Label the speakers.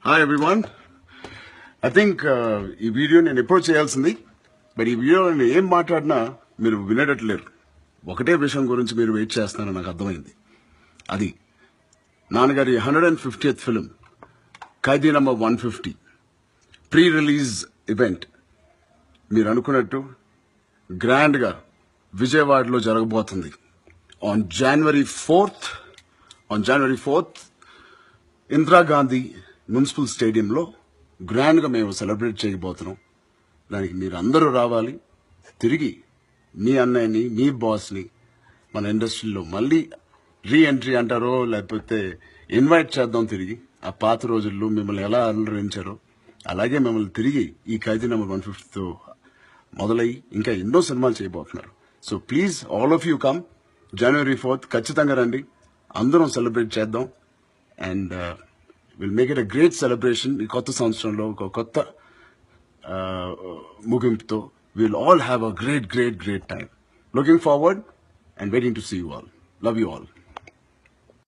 Speaker 1: Hi everyone. I think ఈ video నేను ఎప్పుడో చేయాల్సింది, బట్ ఈ వీడియో నేను ఏం మాట్లాడినా మీరు వినేటట్లేరు. ఒకటే విషయం గురించి మీరు వెయిట్ చేస్తారని నాకు అర్థమైంది. అది నాన్నగారి 150th ఫిలిం ఖైదీ నంబర్ 150 ప్రీ రిలీజ్ ఈవెంట్ మీరు అనుకున్నట్టు గ్రాండ్గా విజయవాడలో జరగబోతుంది. On January 4th Indira Gandhi municipal స్టేడియంలో గ్రాండ్గా మేము సెలబ్రేట్ చేయబోతున్నాం. దానికి మీరు అందరూ రావాలి. తిరిగి మీ అన్నయ్యని, మీ బాస్ని మన ఇండస్ట్రీలో మళ్ళీ రీఎంట్రీ అంటారో లేకపోతే ఇన్వైట్ చేద్దాం. తిరిగి ఆ పాత రోజుల్లో మిమ్మల్ని ఎలా అలరించారో అలాగే మిమ్మల్ని తిరిగి ఈ ఖైదీ నెంబర్ 150తో మొదలై ఇంకా ఎన్నో సినిమాలు చేయబోతున్నారు. So please all of you come. జనవరి 4th ఖచ్చితంగా రండి. అందరం సెలబ్రేట్ చేద్దాం. And will make it a great celebration. ఈ కొత్త సంవత్సరంలో ఒక కొత్త ముగింపుతో will all have a great time. Looking forward and waiting to see you all. Love you all.